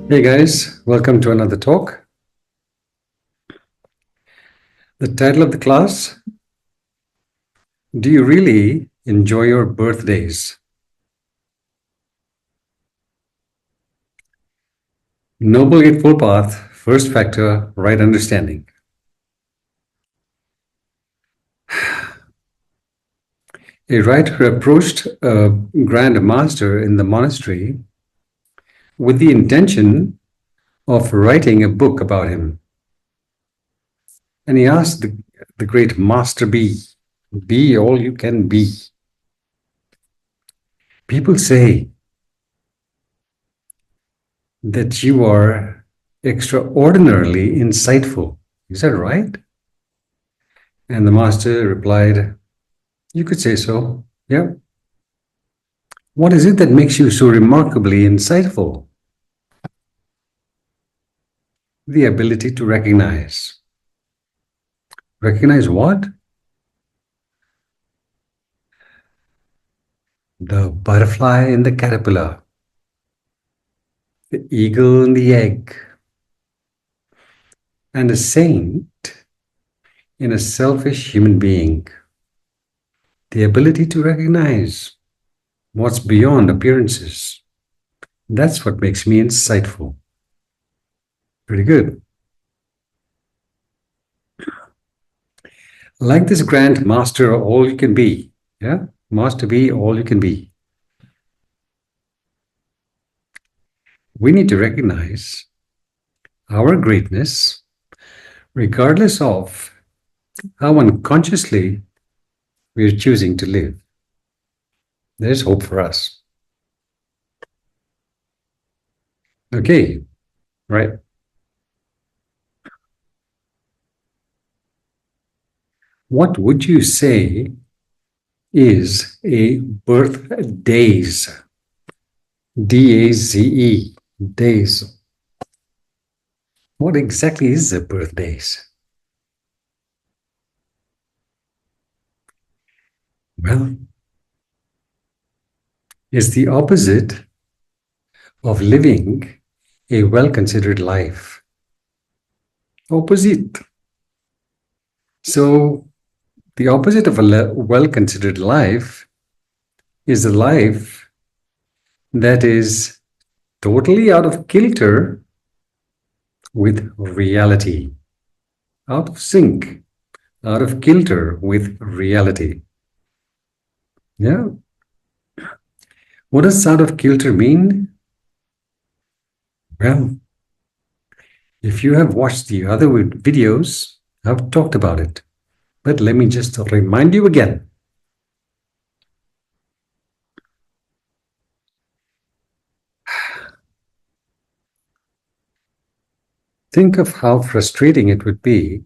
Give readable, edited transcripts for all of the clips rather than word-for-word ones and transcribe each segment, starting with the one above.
Hey guys, welcome to another talk. The title of the class, do you really enjoy your birthdays? Noble Eightfold Path, first factor, right understanding. A writer approached a grand master in the monastery with the intention of writing a book about him. And he asked the great master, be all you can be. People say that you are extraordinarily insightful. Is that right? And the master replied, you could say so, yeah. What is it that makes you so remarkably insightful? The ability to recognize. Recognize what? The butterfly in the caterpillar, the eagle in the egg, and a saint in a selfish human being. The ability to recognize what's beyond appearances. That's what makes me insightful. Pretty good. Like this grand master, all you can be. Yeah, master be all you can be. We need to recognize our greatness, regardless of how unconsciously we are choosing to live. There's hope for us. Okay, right. What would you say is a birth-daze? D-A-Z-E, days. What exactly is a birth-daze? Well, it's the opposite of living a well-considered life. Opposite. So, the opposite of a well-considered life is a life that is totally out of kilter with reality, out of sync, out of kilter with reality. Yeah. What does out of kilter mean? Well, if you have watched the other videos, I've talked about it. But let me just remind you again. Think of how frustrating it would be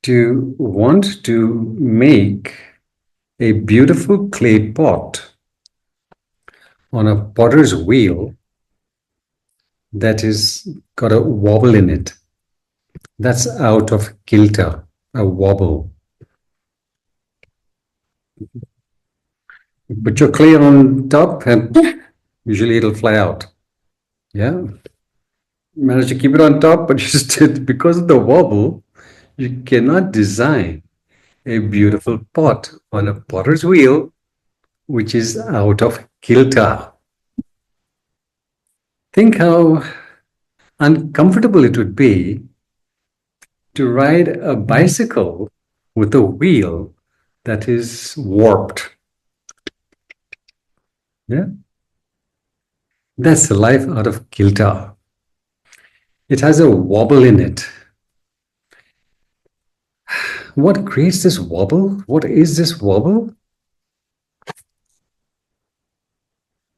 to want to make a beautiful clay pot on a potter's wheel that is got a wobble in it. That's out of kilter, a wobble. Put your clay on top and usually it'll fly out. Yeah. Manage to keep it on top, but just because of the wobble, you cannot design a beautiful pot on a potter's wheel, which is out of kilter. Think how uncomfortable it would be to ride a bicycle with a wheel that is warped. Yeah? That's the life out of kilter. It has a wobble in it. What creates this wobble? What is this wobble?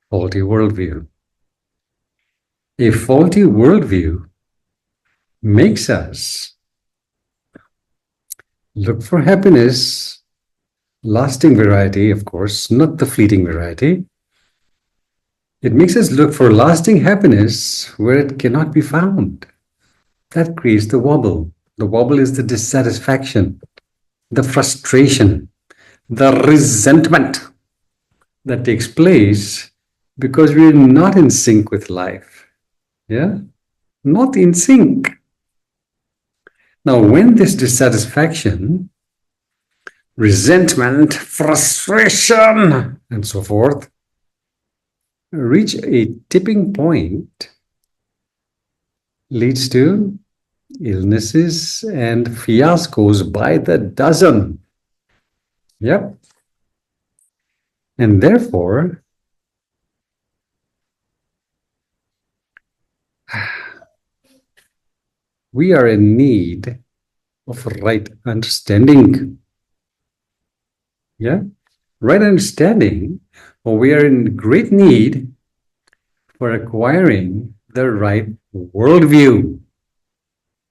Faulty worldview. A faulty worldview makes us look for happiness, lasting variety, of course, not the fleeting variety. It makes us look for lasting happiness where it cannot be found. That creates the wobble. The wobble is the dissatisfaction, the frustration, the resentment that takes place because we're not in sync with life. Yeah, not in sync. Now, when this dissatisfaction, resentment, frustration, and so forth reach a tipping point, leads to illnesses and fiascos by the dozen. Yep. And therefore, we are in need of right understanding. Yeah, right understanding, or we are in great need for acquiring the right worldview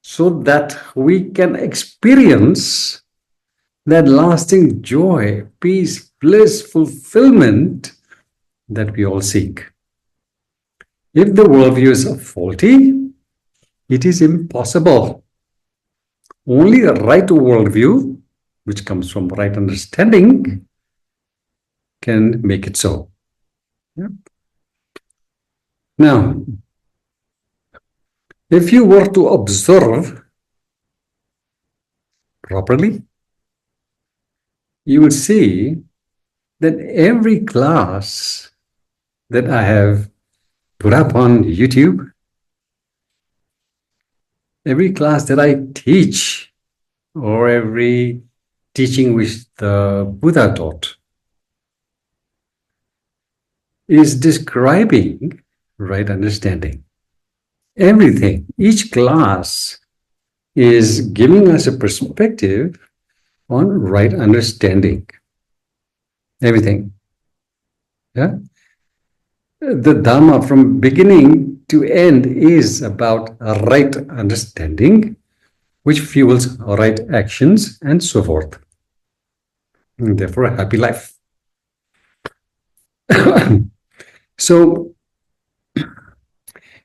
so that we can experience that lasting joy, peace, bliss, fulfillment that we all seek. If the worldview is faulty, it is impossible. Only a right worldview, which comes from right understanding, can make it so. Yep. Now, if you were to observe properly, you would see that every class that I have put up on YouTube, every class that I teach, or every teaching which the Buddha taught, is describing right understanding. Everything, each class is giving us a perspective on right understanding. Everything. Yeah. The Dharma from beginning to end is about right understanding, which fuels right actions and so forth. And therefore, a happy life. So,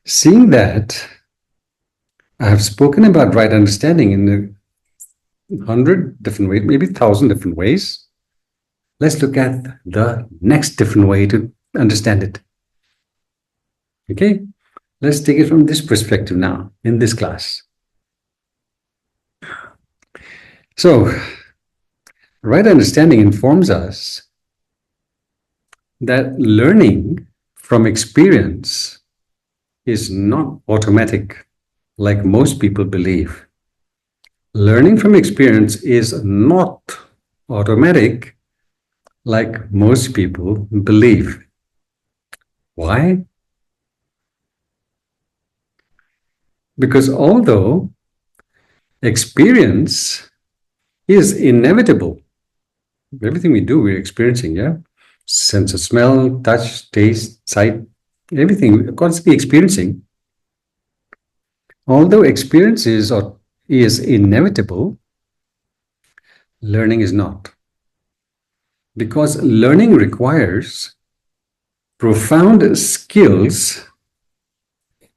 seeing that, I have spoken about right understanding in 100 different ways, maybe 1,000 different ways. Let's look at the next different way to understand it. Okay, let's take it from this perspective now in this class. So, right understanding informs us that learning from experience is not automatic, like most people believe. Learning from experience is not automatic, like most people believe. Why? Because although experience is inevitable, everything we do, we're experiencing, yeah? Sense of smell, touch, taste, sight, everything, we're constantly experiencing. Although experience is inevitable, learning is not. Because learning requires profound skills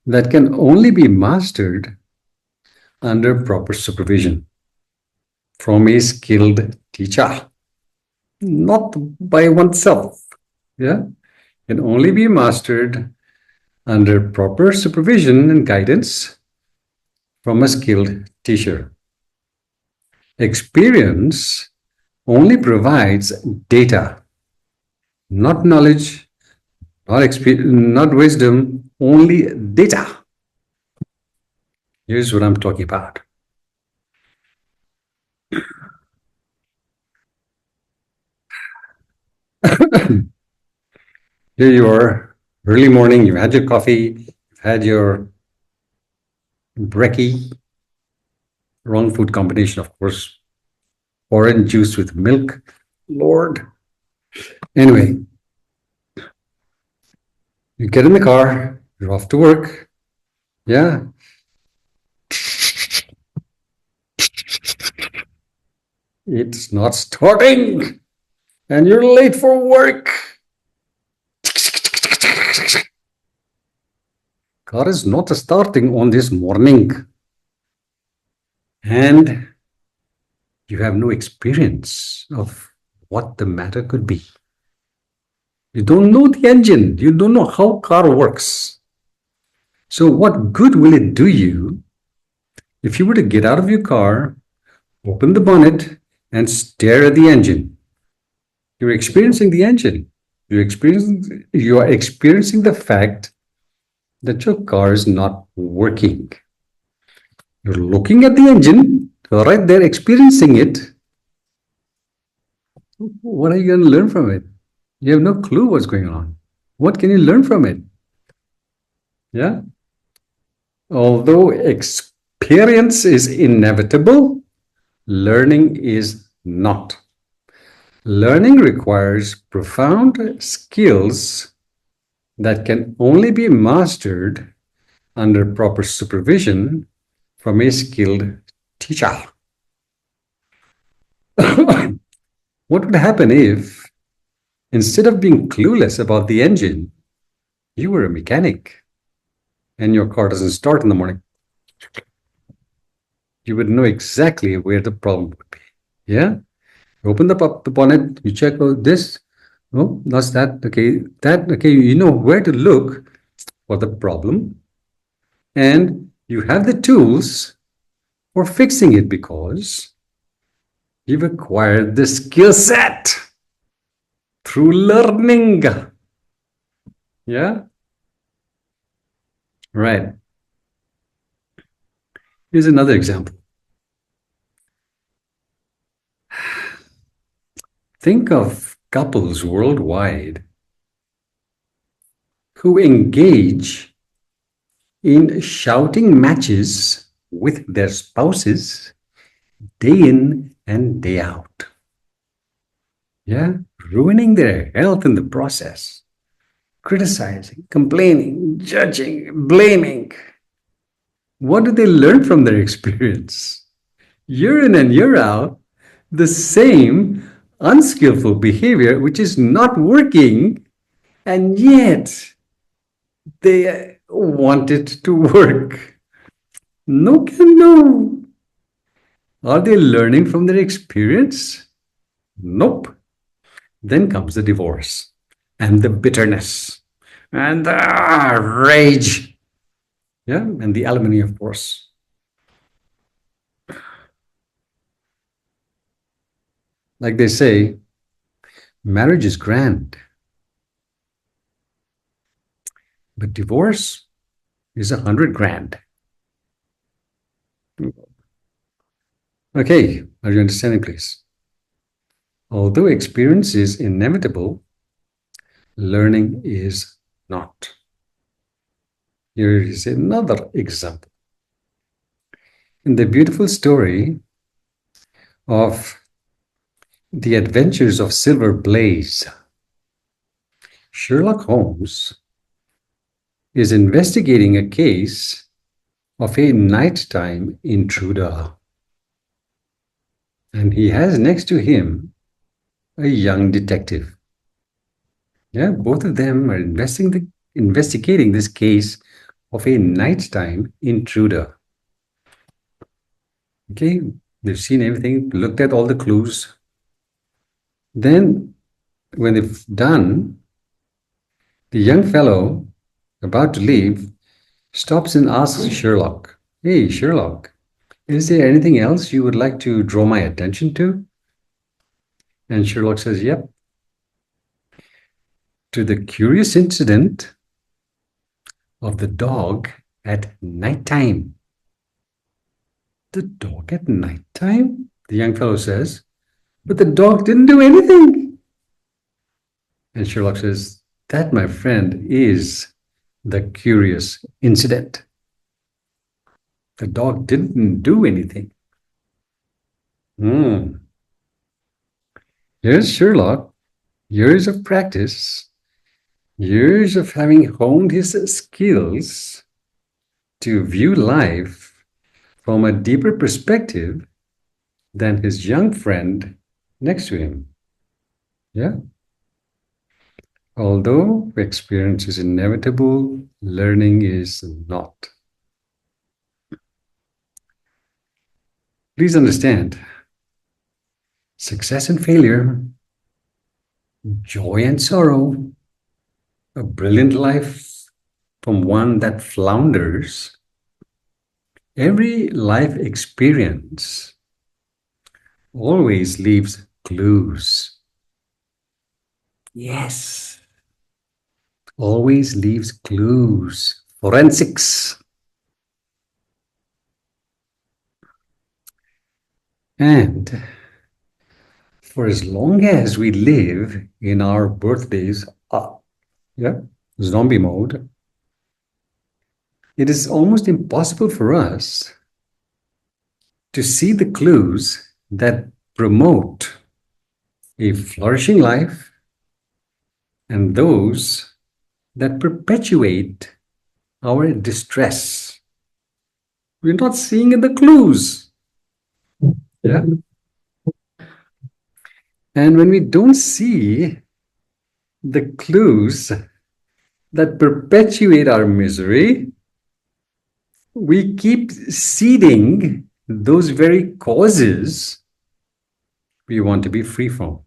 that can only be mastered under proper supervision from a skilled teacher, not by oneself. Yeah, can only be mastered under proper supervision and guidance from a skilled teacher. Experience only provides data, not knowledge, not wisdom, only data. Here's what I'm talking about. Here you are, early morning, you've had your coffee, you've had your brekkie, wrong food combination, of course, orange juice with milk, Lord. Anyway, you get in the car, you're off to work, yeah. It's not starting, and you're late for work. Car is not starting on this morning. And you have no experience of what the matter could be. You don't know the engine. You don't know how car works. So what good will it do you if you were to get out of your car, open the bonnet, and stare at the engine? You're experiencing the engine. You are experiencing the fact that your car is not working. You're looking at the engine, right there, experiencing it. What are you going to learn from it? You have no clue what's going on. What can you learn from it? Yeah. Although experience is inevitable, learning is not. Learning requires profound skills that can only be mastered under proper supervision from a skilled teacher. What would happen if, instead of being clueless about the engine, you were a mechanic and your car doesn't start in the morning? You would know exactly where the problem would be. Yeah? Open up the bonnet, you check, oh, this, oh, that's that, okay, that, okay, you know where to look for the problem, and you have the tools for fixing it because you've acquired the skill set through learning. Yeah? Right. Here's another example. Think of couples worldwide who engage in shouting matches with their spouses day in and day out. Yeah, ruining their health in the process, criticizing, complaining, judging, blaming. What do they learn from their experience? Year in and year out, the same unskillful behavior which is not working, and yet they want it to work. No can no. Are they learning from their experience? Nope. Then comes the divorce and the bitterness and the rage. Yeah, and the alimony, of course. Like they say, marriage is grand, but divorce is 100 grand. Okay, are you understanding, please? Although experience is inevitable, learning is not. Here is another example. In the beautiful story of the adventures of Silver Blaze, Sherlock Holmes is investigating a case of a nighttime intruder. And he has next to him a young detective. Yeah, both of them are investigating this case of a nighttime intruder. Okay, they've seen everything, looked at all the clues. Then, when they've done, the young fellow, about to leave, stops and asks Sherlock, "Hey, Sherlock, is there anything else you would like to draw my attention to?" And Sherlock says, "Yep, to the curious incident of the dog at nighttime." The dog at nighttime? The young fellow says, "But the dog didn't do anything." And Sherlock says, "That, my friend, is the curious incident. The dog didn't do anything." Here's Sherlock, years of practice, years of having honed his skills to view life from a deeper perspective than his young friend next to him. Yeah? Although experience is inevitable, learning is not. Please understand, success and failure, joy and sorrow, a brilliant life from one that flounders, every life experience always leaves clues. Yes, always leaves clues. Forensics. And for as long as we live in our birthdays, yeah, zombie mode, it is almost impossible for us to see the clues that promote a flourishing life and those that perpetuate our distress. We're not seeing the clues. Yeah. And when we don't see the clues that perpetuate our misery, we keep seeding those very causes we want to be free from.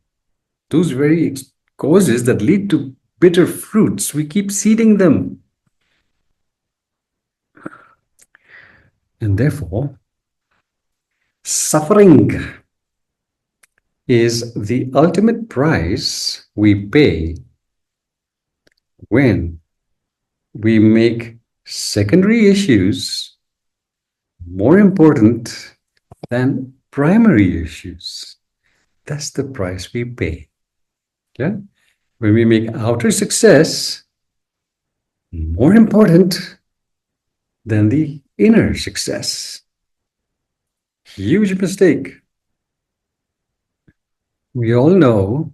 Those very causes that lead to bitter fruits, we keep seeding them. And therefore, suffering is the ultimate price we pay when we make secondary issues more important than primary issues. That's the price we pay. Okay? When we make outer success more important than the inner success. Huge mistake. We all know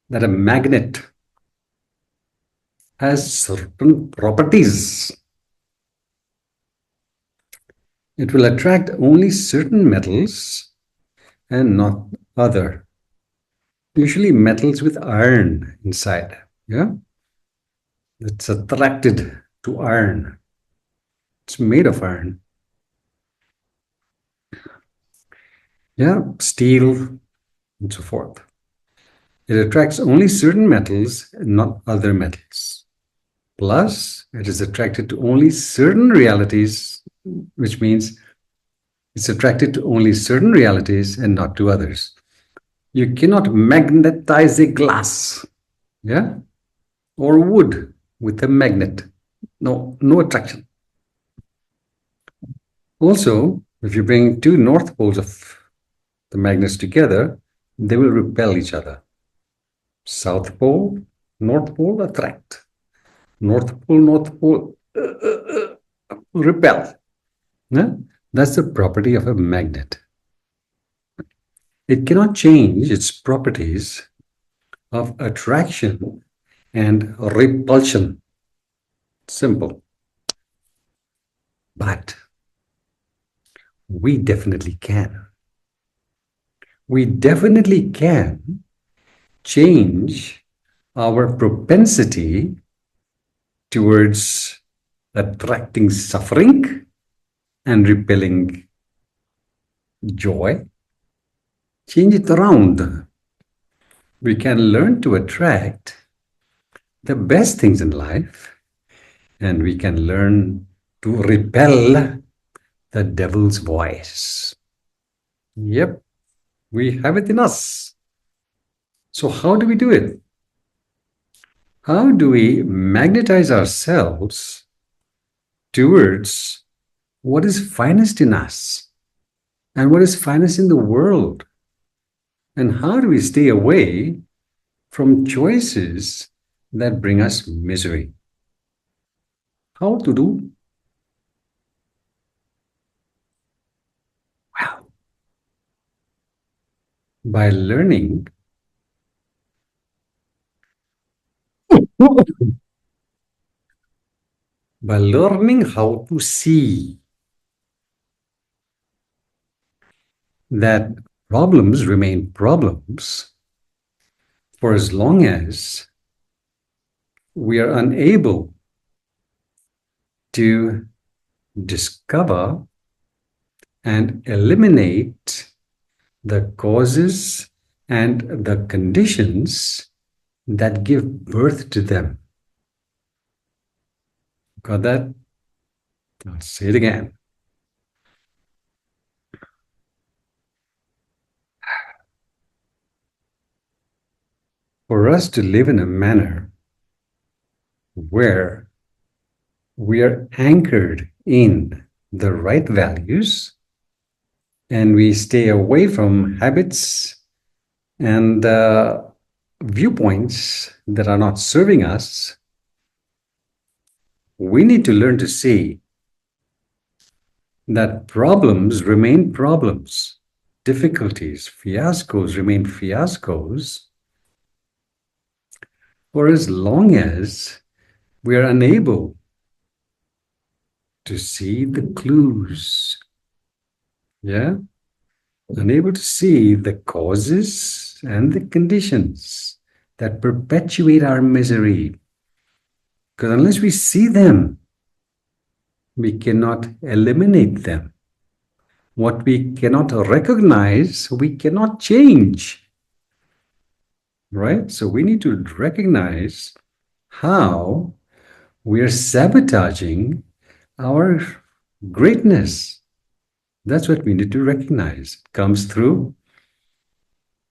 that a magnet has certain properties. It will attract only certain metals and not other. Usually metals with iron inside. Yeah? It's attracted to iron. It's made of iron. Yeah, steel and so forth. It attracts only certain metals and not other metals. Plus, it is attracted to only certain realities, which means it's attracted to only certain realities and not to others. You cannot magnetize a glass, yeah, or wood with a magnet. No attraction. Also, if you bring two north poles of the magnets together, they will repel each other. South pole, North pole attract. North pole repel. Yeah? That's the property of a magnet. It cannot change its properties of attraction and repulsion. Simple. But we definitely can. We definitely can change our propensity towards attracting suffering and repelling joy. Change it around. We can learn to attract the best things in life, and we can learn to repel the devil's voice. Yep, we have it in us. So how do we do it? How do we magnetize ourselves towards what is finest in us and what is finest in the world? And how do we stay away from choices that bring us misery? How to do? Well, by learning how to see that problems remain problems for as long as we are unable to discover and eliminate the causes and the conditions that give birth to them. Got that? I'll say it again. For us to live in a manner where we are anchored in the right values and we stay away from habits and viewpoints that are not serving us, we need to learn to see that problems remain problems, difficulties, fiascos remain fiascos, for as long as we are unable to see the clues, yeah, unable to see the causes and the conditions that perpetuate our misery. Because unless we see them, we cannot eliminate them. What we cannot recognize, we cannot change. Right? So we need to recognize how we are sabotaging our greatness. That's what we need to recognize. It comes through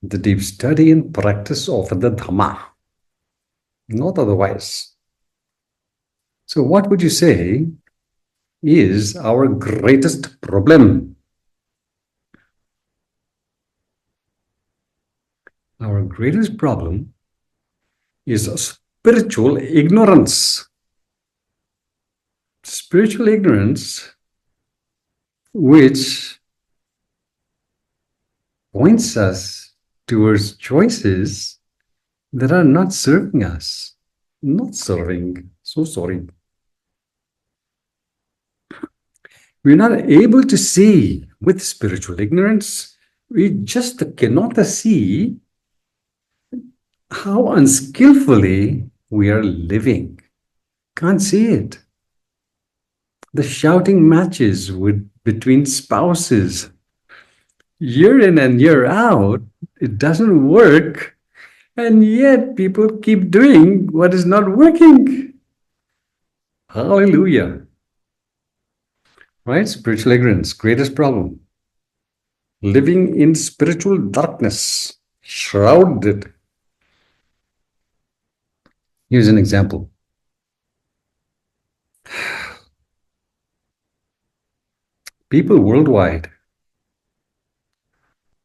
the deep study and practice of the Dhamma, not otherwise. So what would you say is our greatest problem? Our greatest problem is spiritual ignorance. Spiritual ignorance, which points us towards choices that are not serving us. Not serving. So sorry. We're not able to see with spiritual ignorance. We just cannot see how unskillfully we are living. Can't see it. The shouting matches between spouses, year in and year out, it doesn't work. And yet people keep doing what is not working. Hallelujah. Right? Spiritual ignorance, greatest problem. Living in spiritual darkness, shrouded. Here's an example. People worldwide,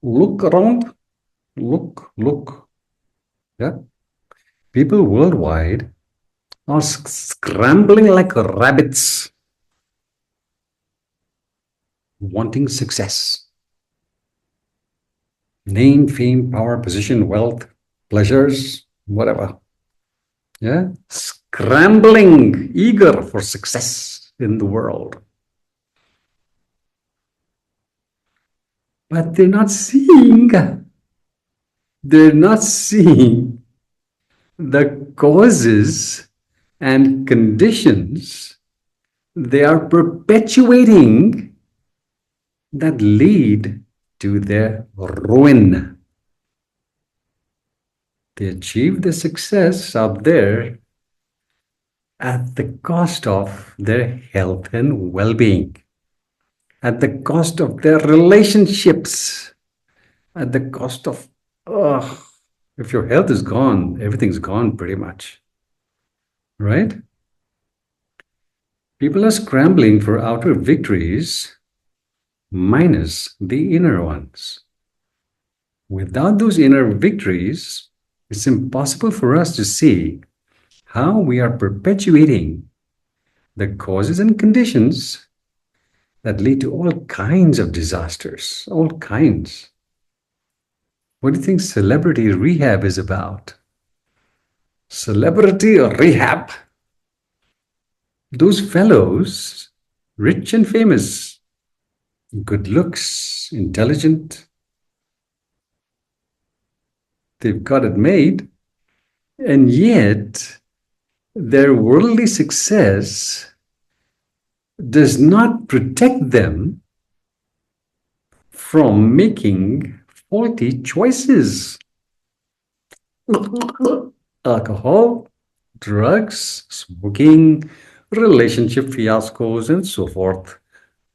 look around, look. Yeah. People worldwide are scrambling like rabbits, wanting success. Name, fame, power, position, wealth, pleasures, whatever. Yeah. Scrambling, eager for success in the world. But they're not seeing the causes and conditions they are perpetuating that lead to their ruin. They achieve the success out there at the cost of their health and well-being, at the cost of their relationships, at the cost of, if your health is gone, everything's gone pretty much, right? People are scrambling for outer victories minus the inner ones. Without those inner victories, it's impossible for us to see how we are perpetuating the causes and conditions that lead to all kinds of disasters, all kinds. What do you think celebrity rehab is about? Celebrity rehab. Those fellows, rich and famous, good looks, intelligent, they've got it made, and yet their worldly success does not protect them from making faulty choices. alcohol, drugs, smoking, relationship fiascos, and so forth.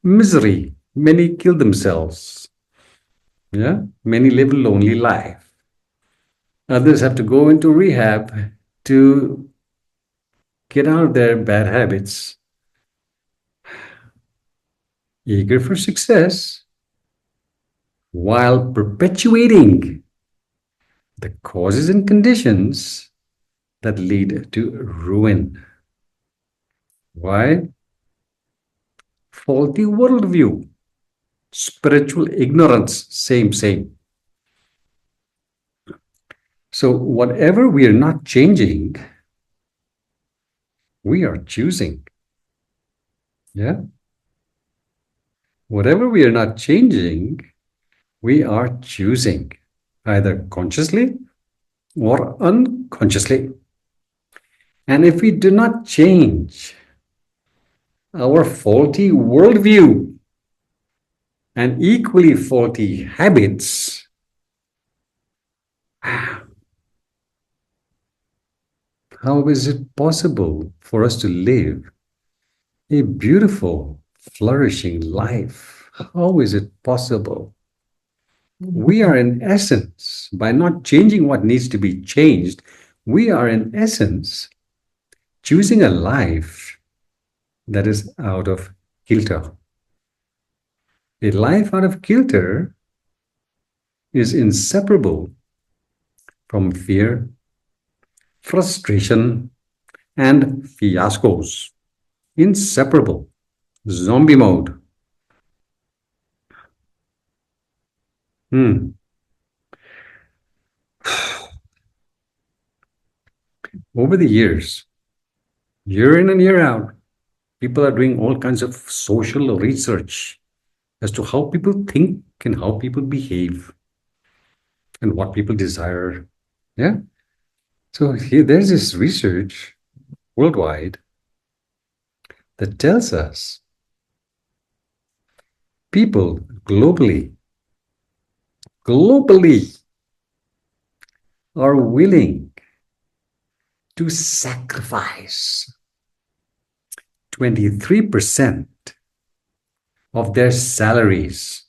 Misery. Many kill themselves. Yeah. Many live a lonely life. Others have to go into rehab to get out of their bad habits. Eager for success while perpetuating the causes and conditions that lead to ruin. Why? Faulty worldview, spiritual ignorance, same. So, whatever we are not changing, we are choosing. Yeah. Whatever we are not changing, we are choosing, either consciously or unconsciously. And if we do not change our faulty worldview and equally faulty habits, how is it possible for us to live a beautiful, flourishing life? How is it possible? We are in essence, by not changing what needs to be changed, we are in essence choosing a life that is out of kilter. A life out of kilter is inseparable from fear, frustration, and fiascos. Inseparable. Zombie mode. Over the years, year in and year out, people are doing all kinds of social research as to how people think and how people behave and what people desire. Yeah. So here, there's this research worldwide that tells us people globally are willing to sacrifice 23% of their salaries.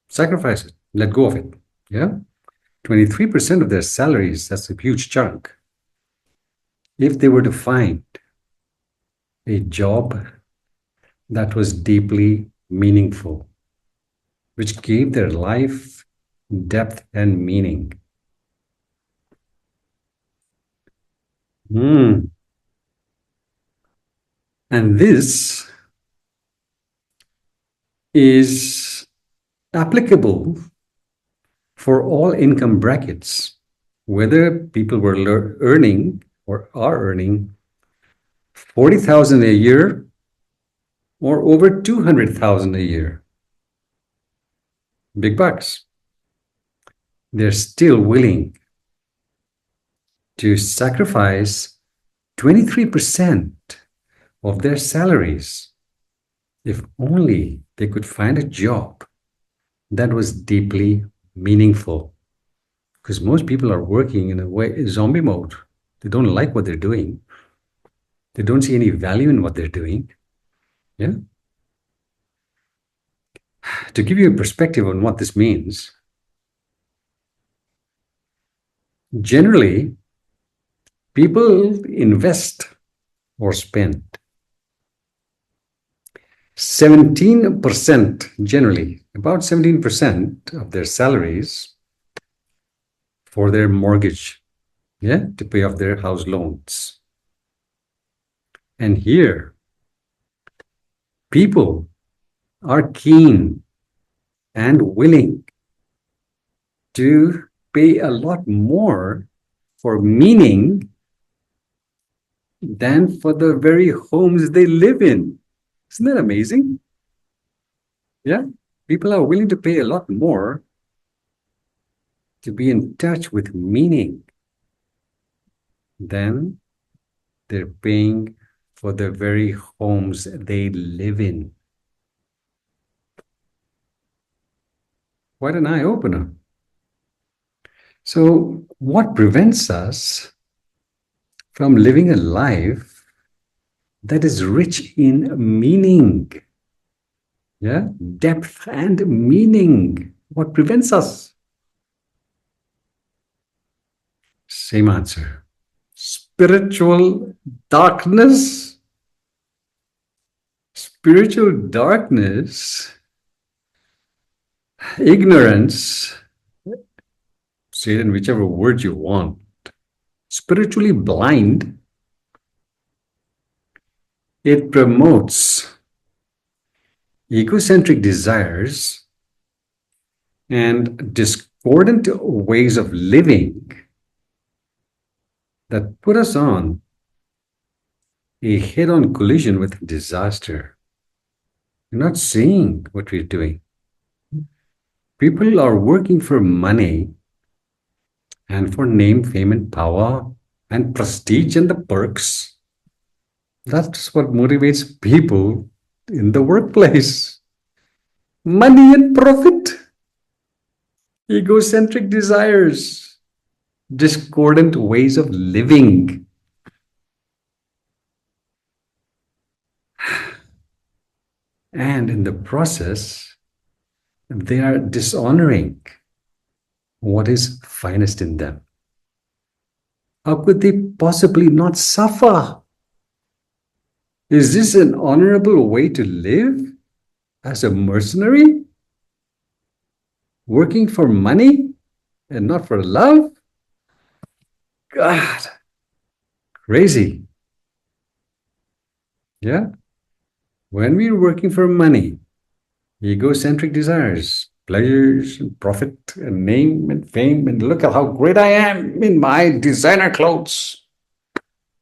Sacrifice it, let go of it. Yeah. 23% of their salaries, that's a huge chunk. If they were to find a job that was deeply meaningful, which gave their life depth and meaning. And this is applicable for all income brackets, whether people were earning or are earning 40,000 a year or over 200,000 a year. Big bucks. They're still willing to sacrifice 23% of their salaries if only they could find a job that was deeply meaningful. Because most people are working in a way, zombie mode. They don't like what they're doing. They don't see any value in what they're doing. Yeah. To give you a perspective on what this means, generally, people invest or spend 17%, generally, about 17% of their salaries for their mortgage, yeah, to pay off their house loans. And here, people are keen and willing to pay a lot more for meaning than for the very homes they live in. Isn't that amazing? Yeah, people are willing to pay a lot more to be in touch with meaning than they're paying for the very homes they live in. Quite an eye-opener. So, what prevents us from living a life that is rich in meaning? Yeah, depth and meaning. What prevents us? Same answer. Spiritual darkness. Spiritual darkness, ignorance, say it in whichever word you want. Spiritually blind, it promotes egocentric desires and discordant ways of living that put us on a head-on collision with disaster. You're not seeing what we're doing. People are working for money and for name, fame, and power and prestige and the perks. That's what motivates people in the workplace. Money and profit, egocentric desires, discordant ways of living. And in the process, they are dishonoring what is finest in them. How could they possibly not suffer? Is this an honorable way to live as a mercenary? Working for money and not for love? God, crazy. Yeah? When we're working for money, egocentric desires, pleasures, and profit, and name and fame, and look at how great I am in my designer clothes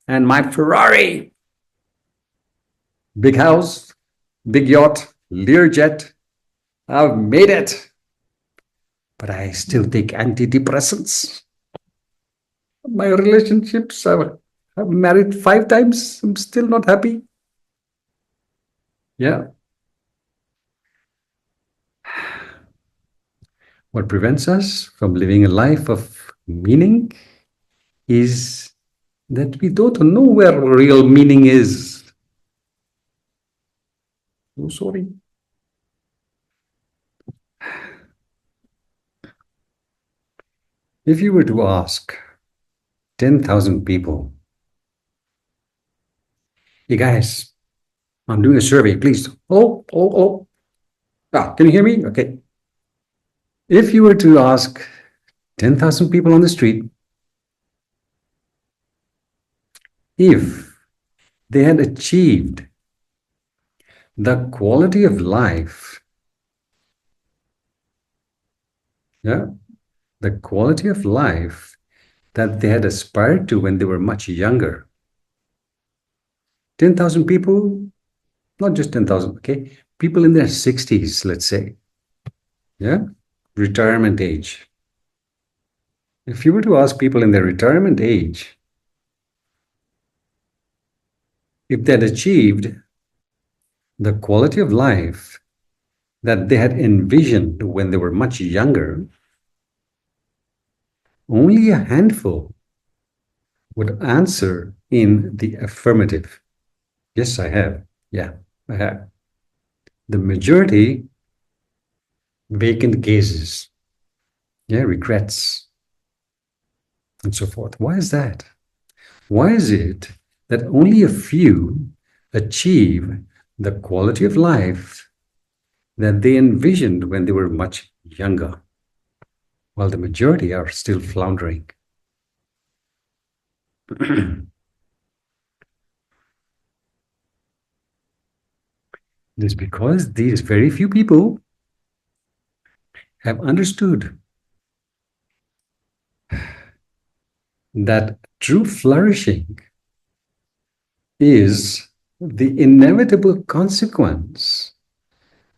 and my Ferrari. Big house, big yacht, Learjet. I've made it. But I still take antidepressants. My relationships, I've married 5 times. I'm still not happy. Yeah. What prevents us from living a life of meaning is that we don't know where real meaning is. Oh, sorry. If you were to ask 10,000 people, hey guys, I'm doing a survey, please. Oh. Can you hear me? Okay. If you were to ask 10,000 people on the street if they had achieved the quality of life, the quality of life that they had aspired to when they were much younger. 10,000 people, not just 10,000, okay? People in their 60s, let's say. Yeah? Retirement age. If you were to ask people in their retirement age if they had achieved the quality of life that they had envisioned when they were much younger, only a handful would answer in the affirmative. Yes, I have. Yeah, I have. The majority, vacant gazes. Yeah, regrets, and so forth. Why is that? Why is it that only a few achieve the quality of life that they envisioned when they were much younger, while the majority are still floundering? It is because these very few people have understood that true flourishing is the inevitable consequence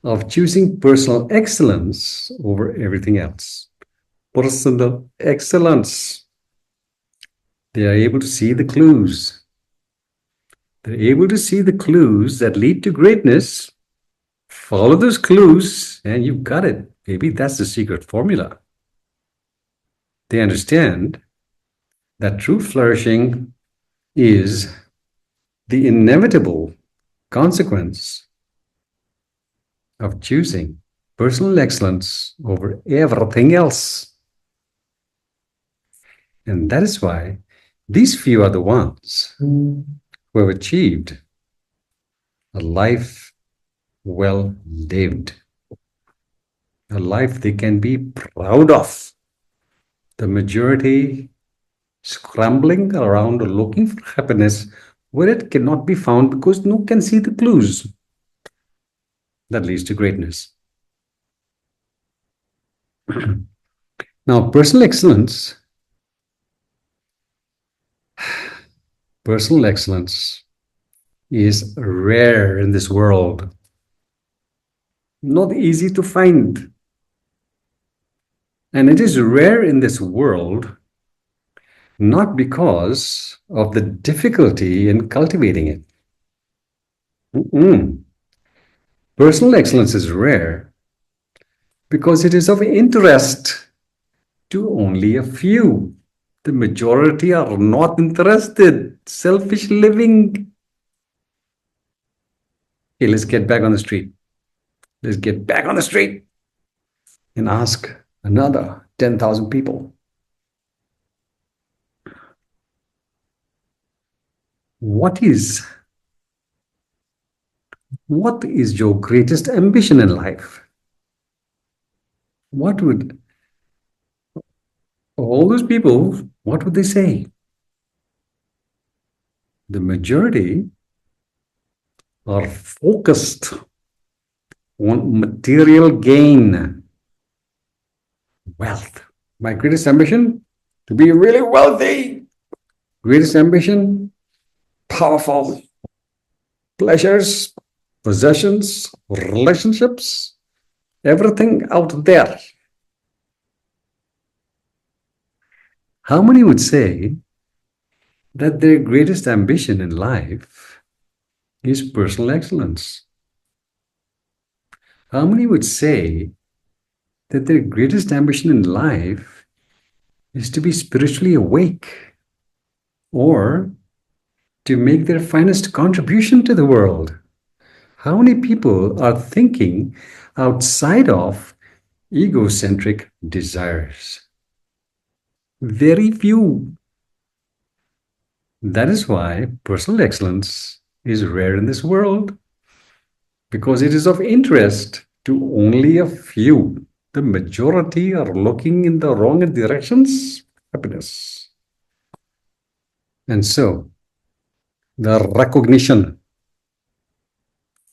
of choosing personal excellence over everything else. Personal excellence. They are able to see the clues. They're able to see the clues that lead to greatness. Follow those clues and you've got it. Maybe that's the secret formula. They understand that true flourishing is the inevitable consequence of choosing personal excellence over everything else. And that is why these few are the ones who have achieved a life well lived, a life they can be proud of. The majority scrambling around looking for happiness where it cannot be found because no one can see the clues that leads to greatness. Now, personal excellence is rare in this world, not easy to find. And it is rare in this world not because of the difficulty in cultivating it. Personal excellence is rare because it is of interest to only a few. The majority are not interested. Selfish living. Okay, let's get back on the street. Let's get back on the street and ask another 10,000 people. What is your greatest ambition in life? What would all those people, what would they say? The majority are focused on material gain, wealth. My greatest ambition, to be really wealthy. Greatest ambition, powerful. Pleasures, possessions, relationships, everything out there. How many would say that their greatest ambition in life is personal excellence? How many would say that their greatest ambition in life is to be spiritually awake or to make their finest contribution to the world? How many people are thinking outside of egocentric desires? Very few. That is why personal excellence is rare in this world, because it is of interest to only a few. The majority are looking in the wrong directions. Happiness. And so, the recognition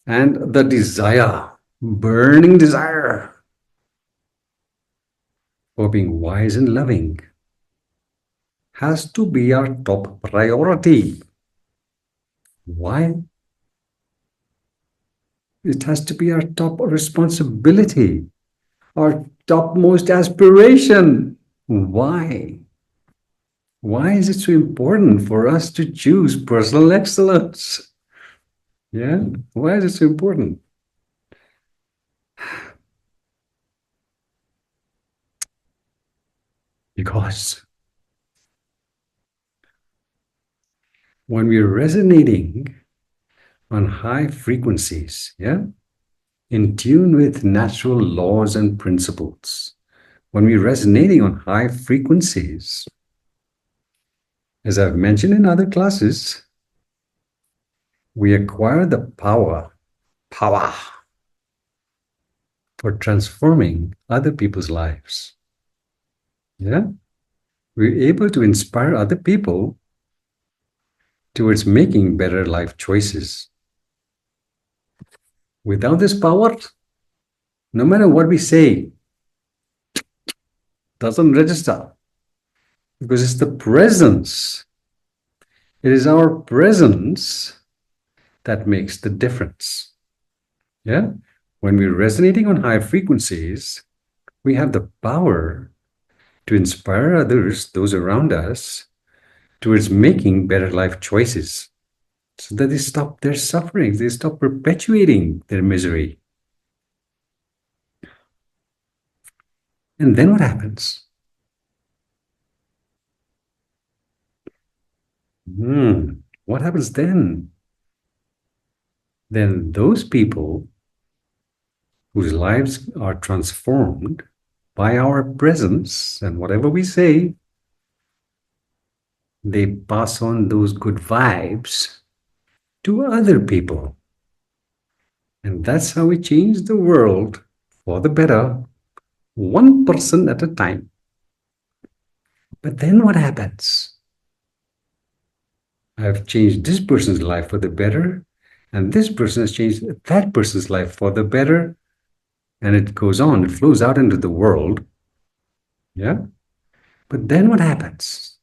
and the desire, burning desire for being wise and loving has to be our top priority. Why? It has to be our top responsibility, our topmost aspiration. Why? Why is it so important for us to choose personal excellence? Yeah, why is it so important? Because when we're resonating on high frequencies, yeah, in tune with natural laws and principles, when we're resonating on high frequencies, as I've mentioned in other classes, we acquire the power for transforming other people's lives. Yeah, we're able to inspire other people towards making better life choices. Without this power, no matter what we say, doesn't register, because it's the presence. It is our presence that makes the difference. Yeah, when we're resonating on high frequencies, we have the power to inspire others, those around us, towards making better life choices, so that they stop their suffering, they stop perpetuating their misery. And then what happens? What happens then? Then those people whose lives are transformed by our presence and whatever we say, they pass on those good vibes to other people. And that's how we change the world for the better, one person at a time. But then what happens? I've changed this person's life for the better, and this person has changed that person's life for the better, and it goes on, it flows out into the world. Yeah. But then what happens?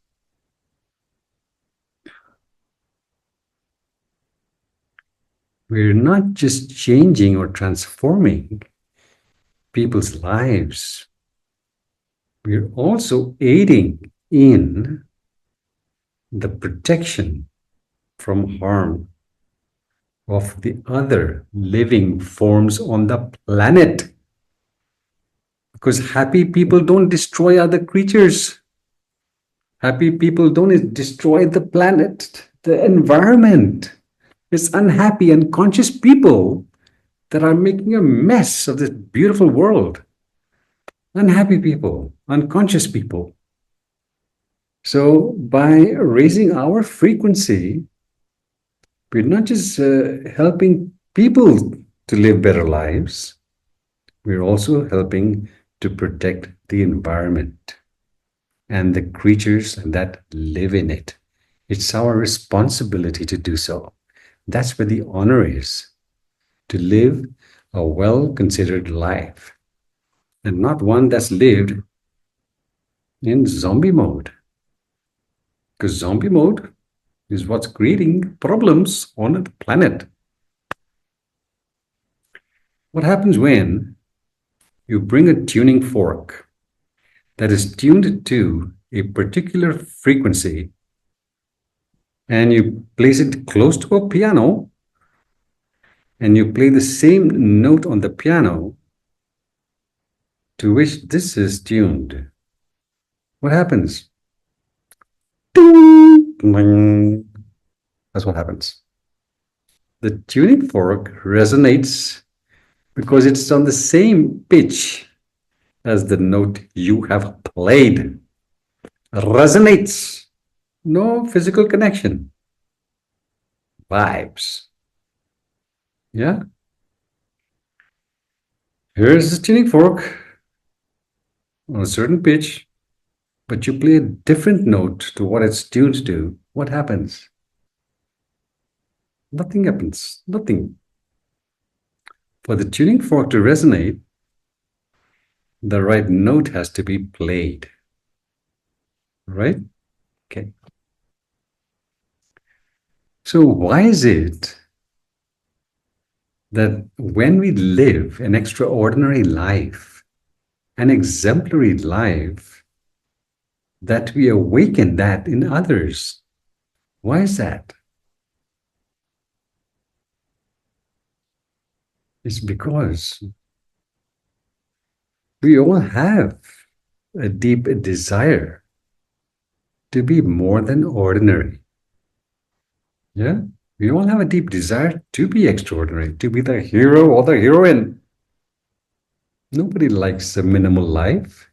We're not just changing or transforming people's lives, we're also aiding in the protection from harm of the other living forms on the planet. Because happy people don't destroy other creatures. Happy people don't destroy the planet, the environment. It's unhappy, unconscious people that are making a mess of this beautiful world. Unhappy people, unconscious people. So by raising our frequency, we're not just helping people to live better lives, we're also helping to protect the environment and the creatures that live in it. It's our responsibility to do so. That's where the honor is, to live a well-considered life and not one that's lived in zombie mode. Because zombie mode is what's creating problems on the planet. What happens when you bring a tuning fork that is tuned to a particular frequency and you place it close to a piano and you play the same note on the piano to which this is tuned? What happens? That's what happens. The tuning fork resonates because it's on the same pitch as the note you have played. Resonates. No physical connection. Vibes. Yeah. Here's the tuning fork on a certain pitch, but you play a different note to what it's tuned to. What happens? Nothing happens. Nothing. For the tuning fork to resonate, the right note has to be played. Right? Okay. So why is it that when we live an extraordinary life, an exemplary life, that we awaken that in others? Why is that? It's because we all have a deep desire to be more than ordinary. Yeah? We all have a deep desire to be extraordinary, to be the hero or the heroine. Nobody likes a minimal life.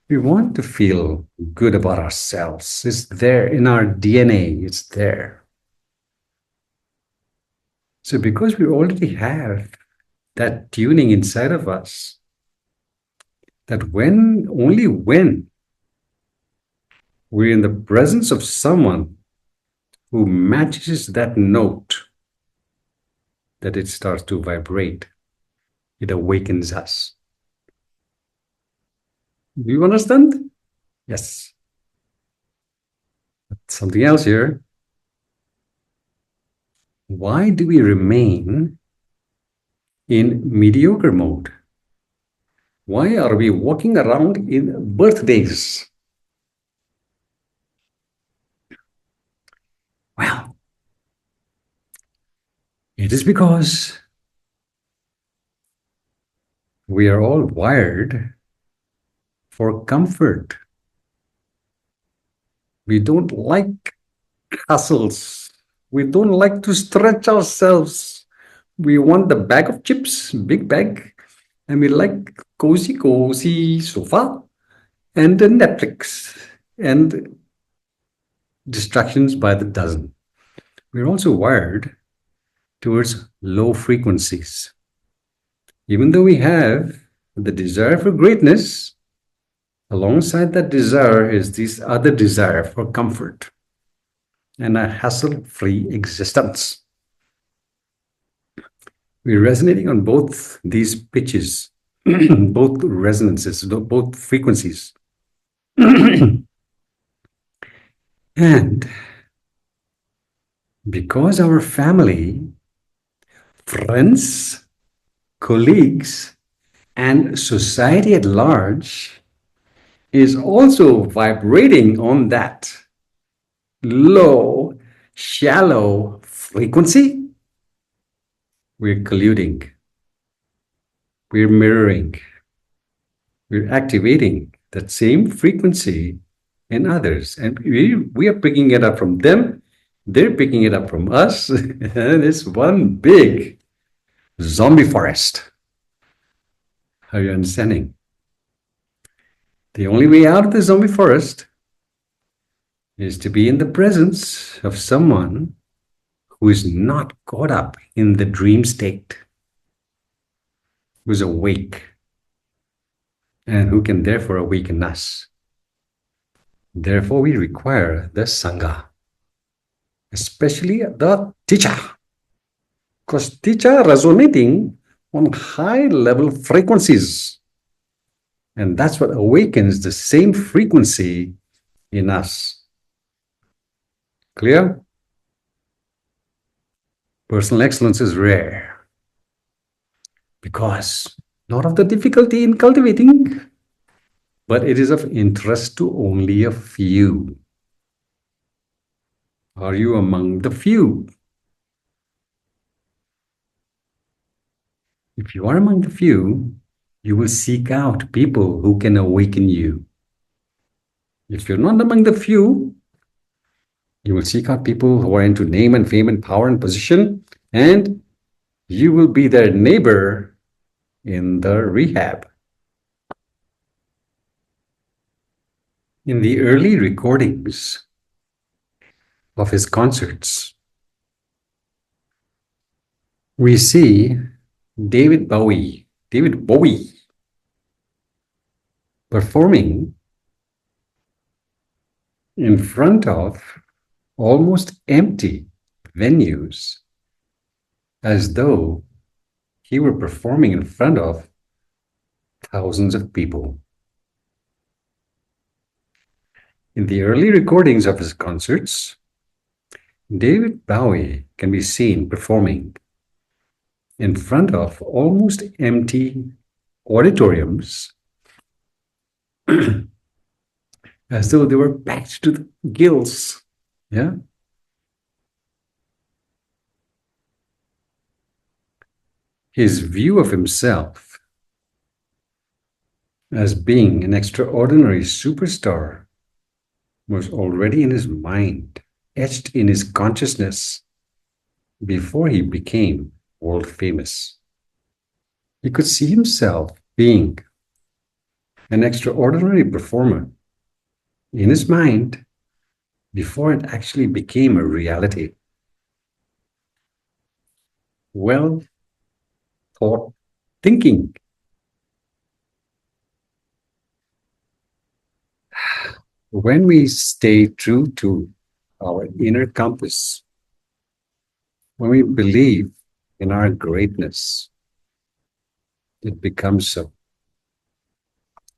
We want to feel good about ourselves. It's there in our DNA. It's there. So because we already have that tuning inside of us, that only when we're in the presence of someone who matches that note, that it starts to vibrate. It awakens us. Do you understand? Yes. Something else here. Why do we remain in mediocre mode? Why are we walking around in birthdays? Well, it is because we are all wired for comfort. We don't like hustles. We don't like to stretch ourselves. We want the bag of chips, big bag, and we like cozy sofa and the Netflix and distractions by the dozen. We're also wired towards low frequencies. Even though we have the desire for greatness, alongside that desire is this other desire for comfort and a hassle-free existence. We're resonating on both these pitches, both resonances, both frequencies. And because our family, friends, colleagues, and society at large is also vibrating on that low, shallow frequency, we're colluding, we're mirroring, we're activating that same frequency in others. And we are picking it up from them, they're picking it up from us, and it's one big zombie forest. Are you understanding? The only way out of the zombie forest is to be in the presence of someone who is not caught up in the dream state, who's awake, and who can therefore awaken us. Therefore, we require the Sangha, especially the teacher, because teacher resonating on high level frequencies. And that's what awakens the same frequency in us. Clear? Personal excellence is rare because not of the difficulty in cultivating, but it is of interest to only a few. Are you among the few? If you are among the few, you will seek out people who can awaken you. If you're not among the few, you will seek out people who are into name and fame and power and position, and you will be their neighbor in the rehab. In the early recordings of his concerts, we see David Bowie performing in front of almost empty venues, as though he were performing in front of thousands of people. In the early recordings of his concerts, David Bowie can be seen performing in front of almost empty auditoriums, as though they were packed to the gills. Yeah. His view of himself as being an extraordinary superstar was already in his mind, etched in his consciousness before he became world famous. He could see himself being an extraordinary performer in his mind before it actually became a reality. Well thought thinking. When we stay true to our inner compass, when we believe in our greatness, it becomes so.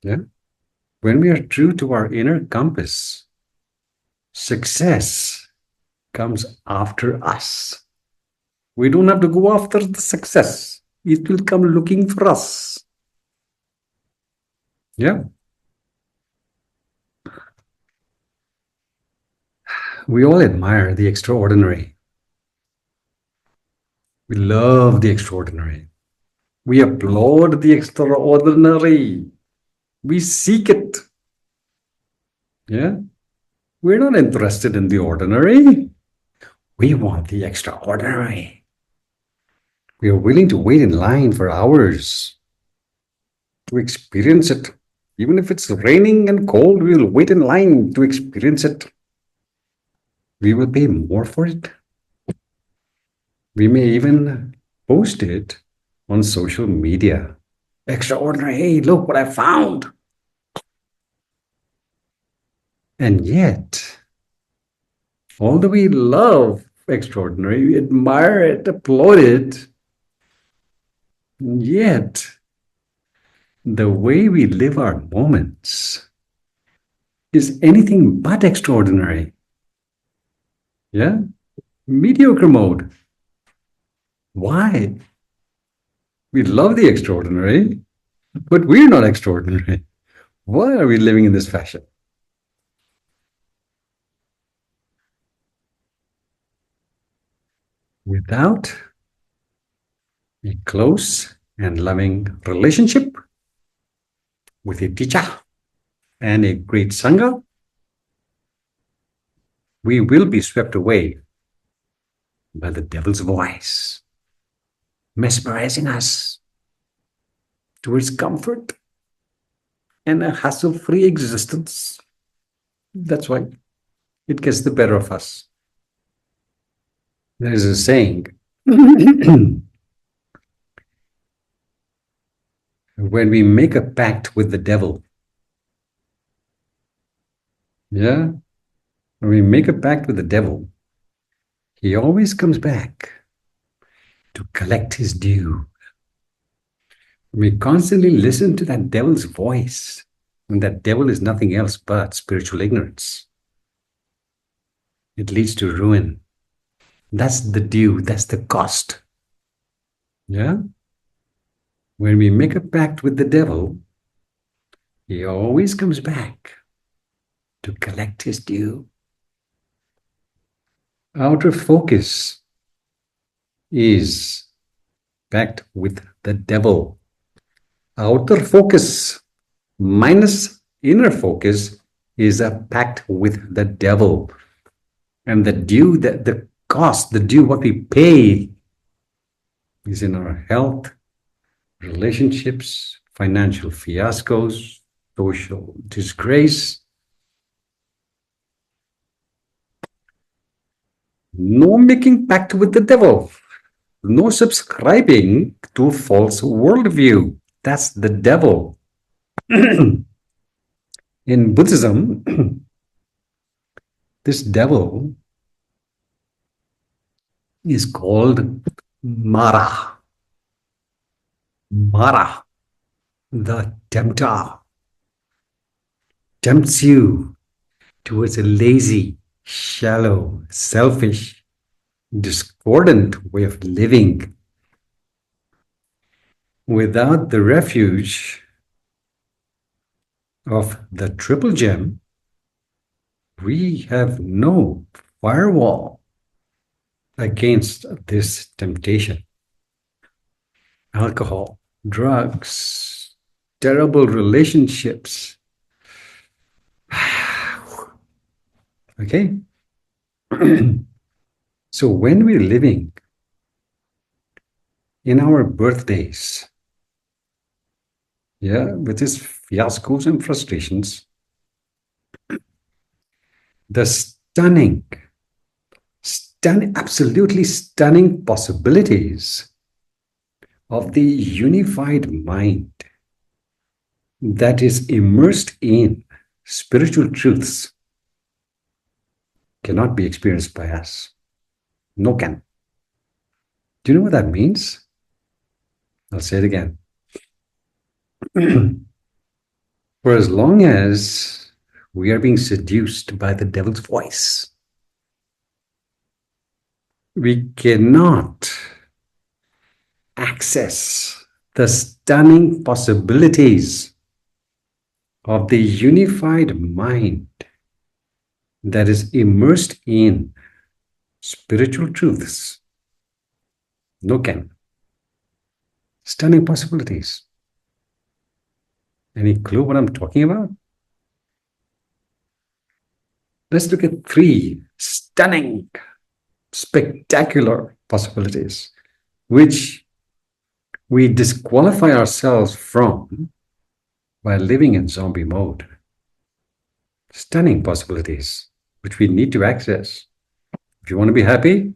Yeah? When we are true to our inner compass, success comes after us. We don't have to go after the success. It will come looking for us. Yeah. We all admire the extraordinary. We love the extraordinary. We applaud the extraordinary. We seek it. Yeah. We're not interested in the ordinary. We want the extraordinary. We are willing to wait in line for hours to experience it. Even if it's raining and cold, we will wait in line to experience it. We will pay more for it. We may even post it on social media. Extraordinary, hey, look what I found. And yet, although we love extraordinary, we admire it, applaud it, and yet the way we live our moments is anything but extraordinary. Yeah? Mediocre mode. Why? We love the extraordinary, but we're not extraordinary. Why are we living in this fashion? Without a close and loving relationship with a teacher and a great Sangha, we will be swept away by the devil's voice, mesmerizing us towards comfort and a hassle-free existence. That's why it gets the better of us. There is a saying, when we make a pact with the devil, yeah, when we make a pact with the devil, he always comes back to collect his due. We constantly listen to that devil's voice, and that devil is nothing else but spiritual ignorance. It leads to ruin. That's the due, that's the cost. Yeah? When we make a pact with the devil, he always comes back to collect his due. Outer focus is pact with the devil. Outer focus minus inner focus is a pact with the devil. And the due, the cost, the due, what we pay is in our health, relationships, financial fiascos, social disgrace. No making pact with the devil. No subscribing to false worldview. That's the devil. In Buddhism, this devil is called Mara. Mara, the tempter, tempts you towards a lazy, shallow, selfish, discordant way of living. Without the refuge of the triple gem, we have no firewall against this temptation. Alcohol, drugs, terrible relationships. Okay? So when we're living in our birthdays, yeah, with its fiascos and frustrations, the absolutely stunning possibilities of the unified mind that is immersed in spiritual truths cannot be experienced by us. No can. Do you know what that means? I'll say it again. For as long as we are being seduced by the devil's voice, we cannot access the stunning possibilities of the unified mind that is immersed in spiritual truths. No can. Stunning possibilities. Any clue what I'm talking about? Let's look at 3 stunning, spectacular possibilities, which we disqualify ourselves from by living in zombie mode. Stunning possibilities, which we need to access. If you want to be happy,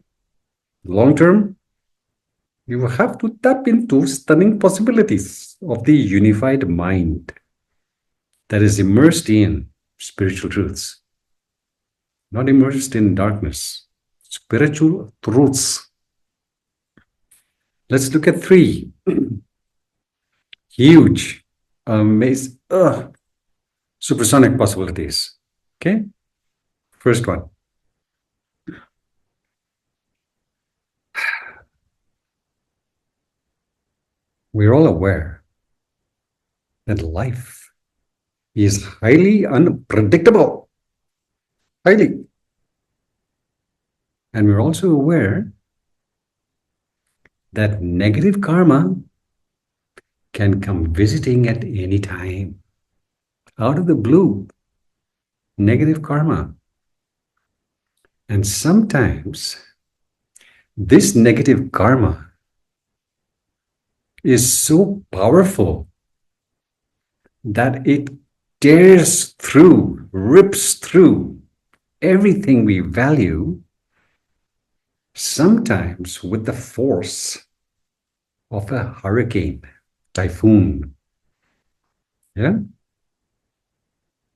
long term, you have to tap into stunning possibilities of the unified mind that is immersed in spiritual truths, not immersed in darkness. Spiritual truths. Let's look at 3 huge, amazing, supersonic possibilities. Okay? First one. We're all aware that life is highly unpredictable. Highly. And we're also aware that negative karma can come visiting at any time. Out of the blue. Negative karma. And sometimes this negative karma is so powerful that it tears through, rips through everything we value, sometimes with the force of a hurricane, typhoon. Yeah?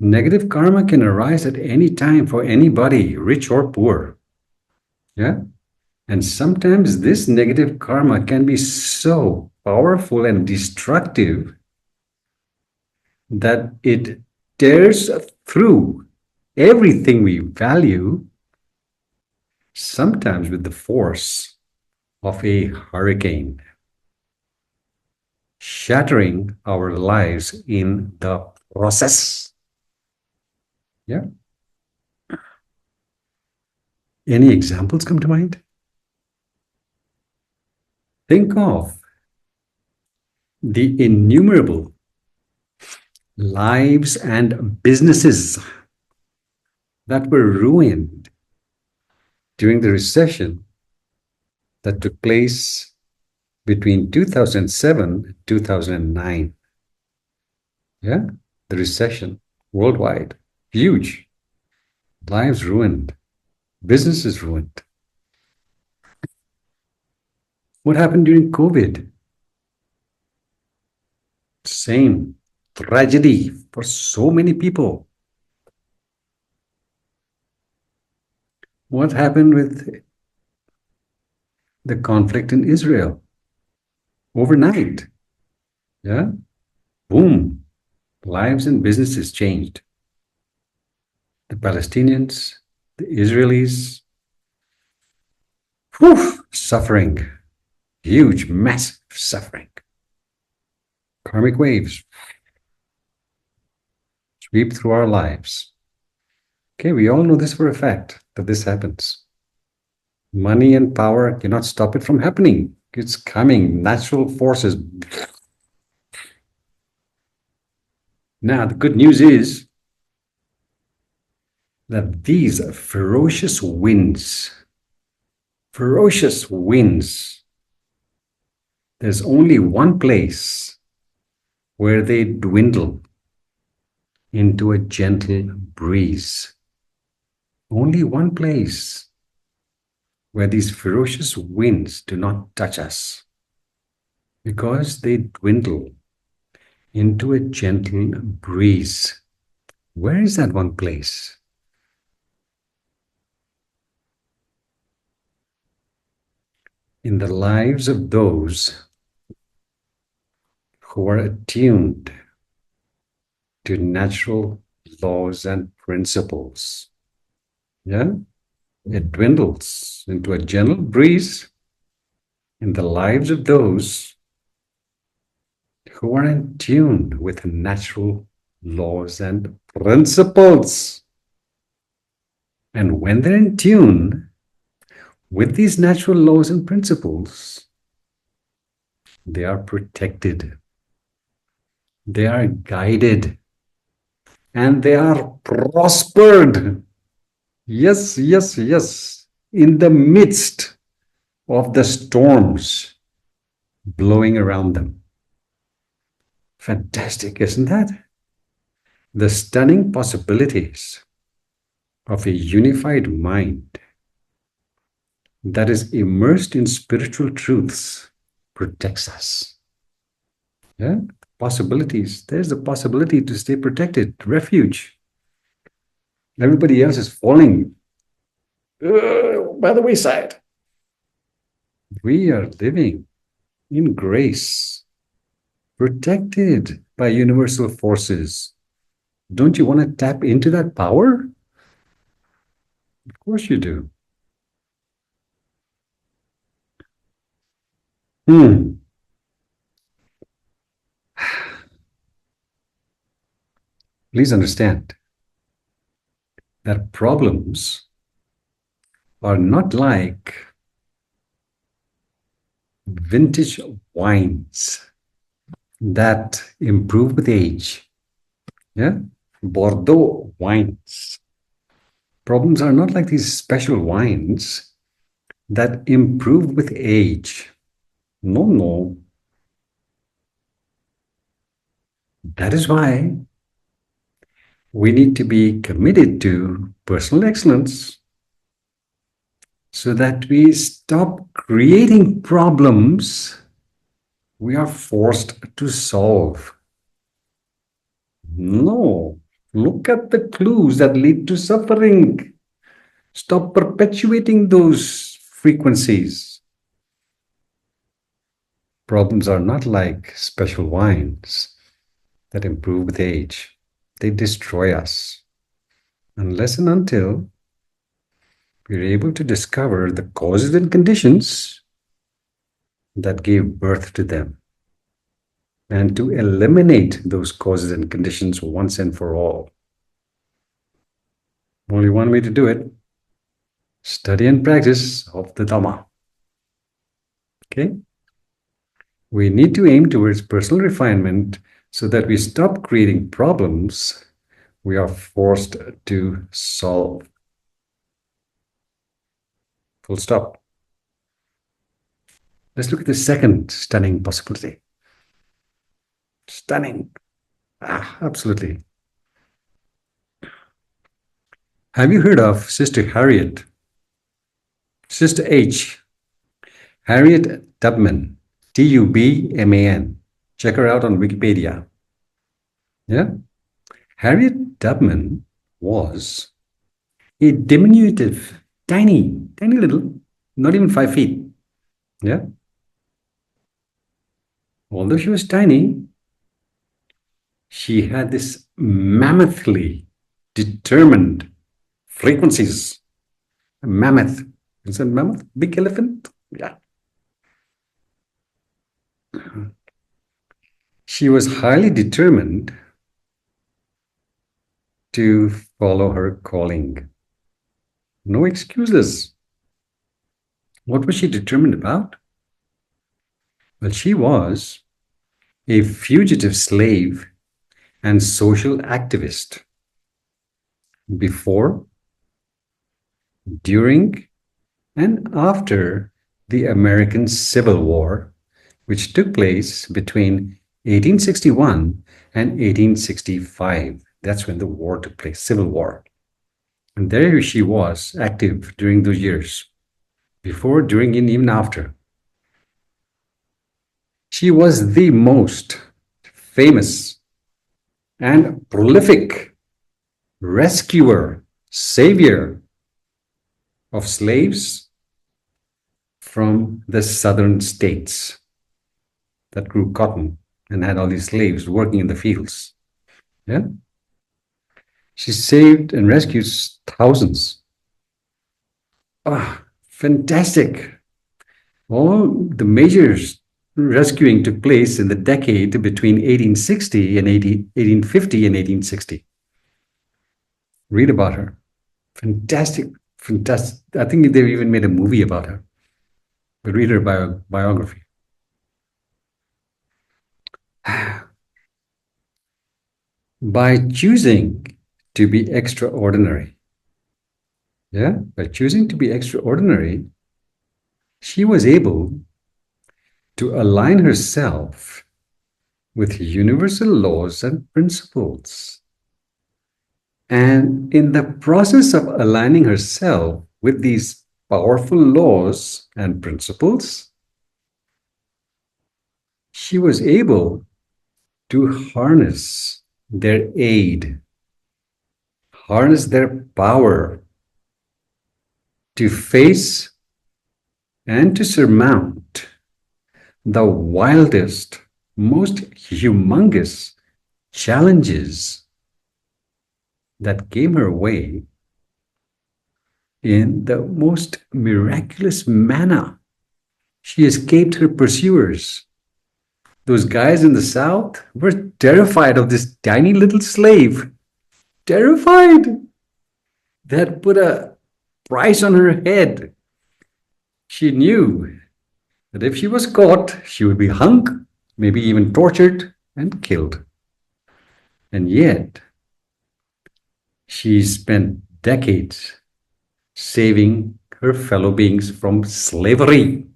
Negative karma can arise at any time for anybody, rich or poor. Yeah? And sometimes this negative karma can be so powerful and destructive that it tears through everything we value, sometimes with the force of a hurricane, shattering our lives in the process. Yeah? Any examples come to mind? Think of the innumerable lives and businesses that were ruined during the recession that took place between 2007 and 2009. Yeah, the recession worldwide, huge. Lives ruined, businesses ruined. What happened during COVID? Same tragedy for so many people. What happened with the conflict in Israel? Overnight. Yeah, boom, lives and businesses changed. The Palestinians, the Israelis, suffering, huge, massive suffering. Karmic waves sweep through our lives. Okay, we all know this for a fact, that this happens. Money and power cannot stop it from happening. It's coming, natural forces. Now, the good news is that these ferocious winds, there's only one place where they dwindle into a gentle breeze. Only one place where these ferocious winds do not touch us, because they dwindle into a gentle breeze. Where is that one place? In the lives of those who are attuned to natural laws and principles. Yeah? It dwindles into a gentle breeze in the lives of those who are in tune with natural laws and principles. And when they're in tune with these natural laws and principles, they are protected, they are guided, and they are prospered. Yes, yes, yes. In the midst of the storms blowing around them. Fantastic, isn't that? The stunning possibilities of a unified mind that is immersed in spiritual truths protects us. Yeah, possibilities. There's the possibility to stay protected, refuge. Everybody else is falling by the wayside. We are living in grace, protected by universal forces. Don't you want to tap into that power? Of course you do. Hmm. Please understand that problems are not like vintage wines that improve with age. Yeah. Bordeaux wines. Problems are not like these special wines that improve with age. No, no. That is why we need to be committed to personal excellence so that we stop creating problems we are forced to solve. No, look at the clues that lead to suffering. Stop perpetuating those frequencies. Problems are not like special wines that improve with age. They destroy us unless and until we're able to discover the causes and conditions that gave birth to them and to eliminate those causes and conditions once and for all. Only one way to do it: study and practice of the Dhamma. Okay? We need to aim towards personal refinement so that we stop creating problems we are forced to solve. Full stop. Let's look at the second stunning possibility. Stunning. Absolutely. Have you heard of Sister Harriet? Sister H. Harriet Tubman. Tubman. Check her out on Wikipedia. Yeah? Harriet Tubman was a diminutive, tiny, tiny little, not even 5 feet. Yeah? Although she was tiny, she had this mammothly determined frequencies. A mammoth. Is it mammoth? Big elephant? Yeah. She was highly determined to follow her calling. No excuses. What was she determined about? Well, she was a fugitive slave and social activist before, during, and after the American Civil War, which took place between 1861 and 1865. That's when the war took place, Civil War. And there she was, active during those years, before, during, and even after. She was the most famous and prolific rescuer, savior of slaves from the southern states that grew cotton and had all these slaves working in the fields. Yeah. She saved and rescued thousands. Fantastic. All the major rescuing took place in the decade between 1860 and 1850 and 1860. Read about her. Fantastic, fantastic. I think they've even made a movie about her. But read her biography. By choosing to be extraordinary, Yeah, by choosing to be extraordinary, she was able to align herself with universal laws and principles. And in the process of aligning herself with these powerful laws and principles, she was able to harness their aid, harness their power to face and to surmount the wildest, most humongous challenges that came her way in the most miraculous manner. She escaped her pursuers. Those guys in the south were terrified of this tiny little slave. Terrified. They had put a price on her head. She knew that if she was caught, she would be hung, maybe even tortured and killed. And yet, she spent decades saving her fellow beings from slavery.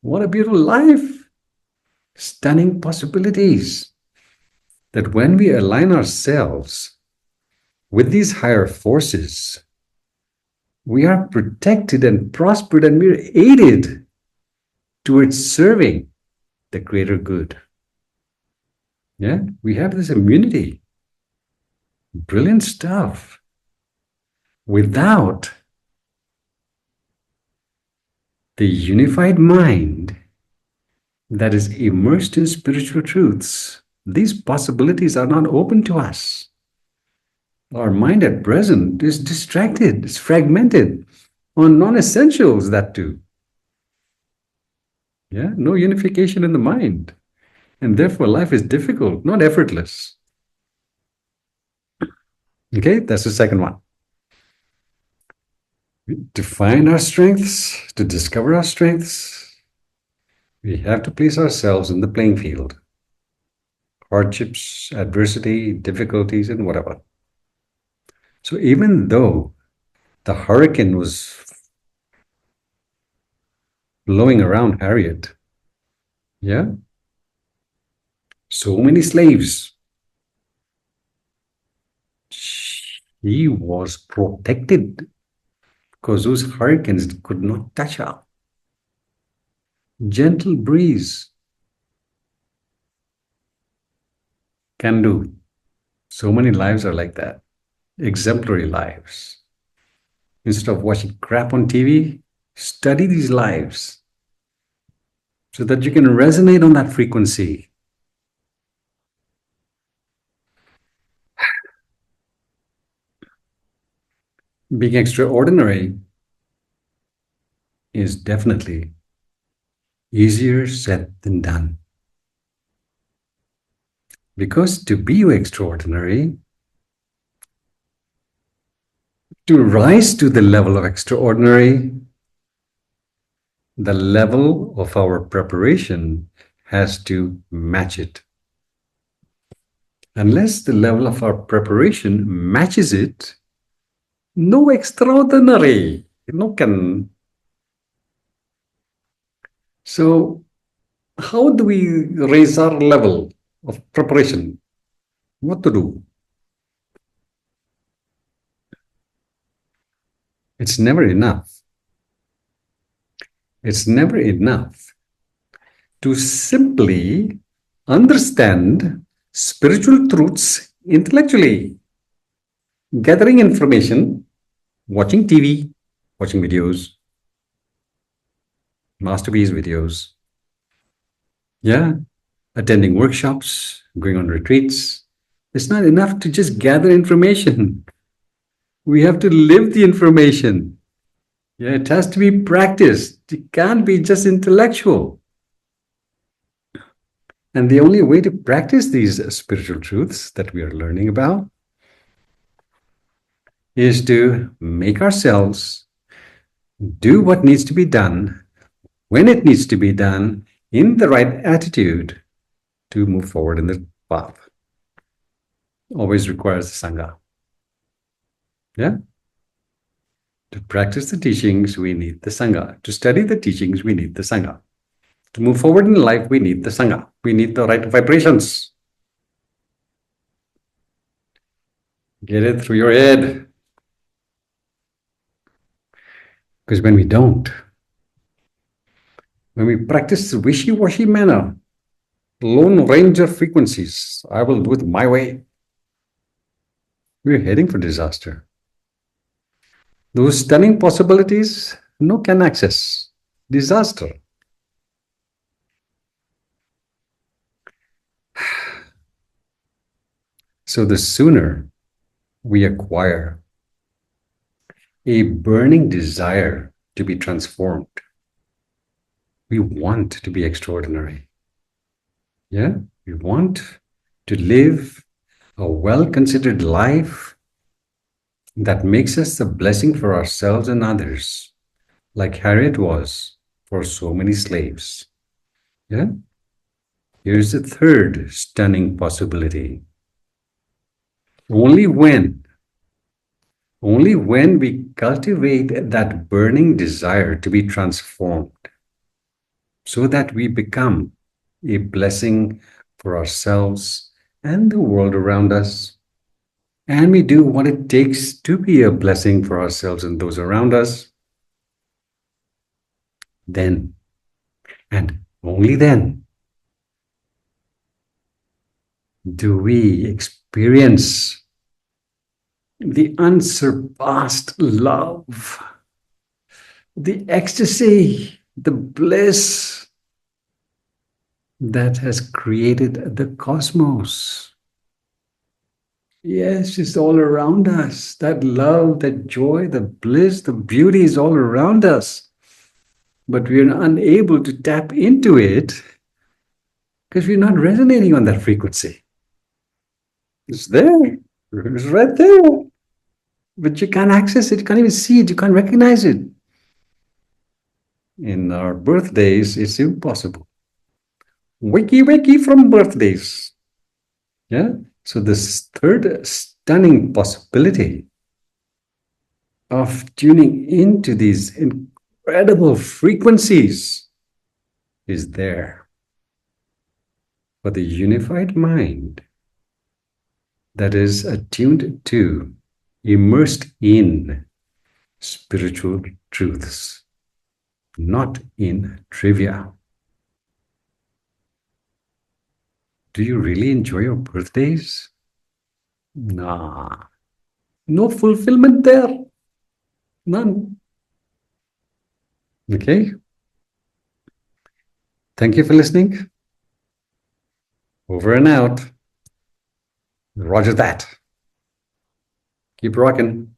What a beautiful life! Stunning possibilities. That when we align ourselves with these higher forces, we are protected and prospered and we're aided towards serving the greater good. Yeah, we have this immunity. Brilliant stuff. Without the unified mind that is immersed in spiritual truths, these possibilities are not open to us. Our mind at present is distracted, it's fragmented on non-essentials, that too. Yeah, no unification in the mind. And therefore, life is difficult, not effortless. Okay, that's the second one. To find our strengths, to discover our strengths, we have to place ourselves in the playing field. Hardships, adversity, difficulties, and whatever. So even though the hurricane was blowing around Harriet, yeah, so many slaves, she was protected because those hurricanes could not touch her. Gentle breeze can do. So many lives are like that. Exemplary lives. Instead of watching crap on TV, study these lives so that you can resonate on that frequency. Being extraordinary is definitely easier said than done. Because to be extraordinary, to rise to the level of extraordinary, the level of our preparation has to match it. Unless the level of our preparation matches it, no extraordinary, no can. So, how do we raise our level of preparation? What to do? It's never enough. It's never enough to simply understand spiritual truths intellectually. Gathering information, watching TV, watching videos, masterpiece videos, yeah, attending workshops, going on retreats. It's not enough to just gather information. We have to live the information. Yeah, it has to be practiced. It can't be just intellectual. And the only way to practice these spiritual truths that we are learning about is to make ourselves do what needs to be done when it needs to be done in the right attitude to move forward in the path. Always requires the Sangha. Yeah? To To practice the teachings, we need the Sangha. To study the teachings, we need the Sangha. To move forward in life, we need the Sangha. We need the right vibrations. Get it through your head. Because when we don't, when we practice the wishy-washy manner, Lone Ranger frequencies, I will do it my way, we're heading for disaster. Those stunning possibilities, no can access. Disaster. So the sooner we acquire a burning desire to be transformed, we want to be extraordinary. Yeah, we want to live a well-considered life that makes us a blessing for ourselves and others, like Harriet was for so many slaves. Yeah? Here's the third stunning possibility. Only when we cultivate that burning desire to be transformed so that we become a blessing for ourselves and the world around us, and we do what it takes to be a blessing for ourselves and those around us, then, and only then, do we experience the unsurpassed love, the ecstasy, the bliss that has created the cosmos. Yes, it's all around us. That love, that joy, the bliss, the beauty is all around us. But we are unable to tap into it because we're not resonating on that frequency. It's there. It's right there. But you can't access it. You can't even see it. You can't recognize it. In our birthdays, it's impossible. Wakey from birthdays. Yeah. So this third stunning possibility of tuning into these incredible frequencies is there for the unified mind that is attuned to, immersed in spiritual truths, not in trivia. Do you really enjoy your birthdays? Nah. No fulfillment there. None. Okay. Thank you for listening. Over and out. Roger that. Keep rocking.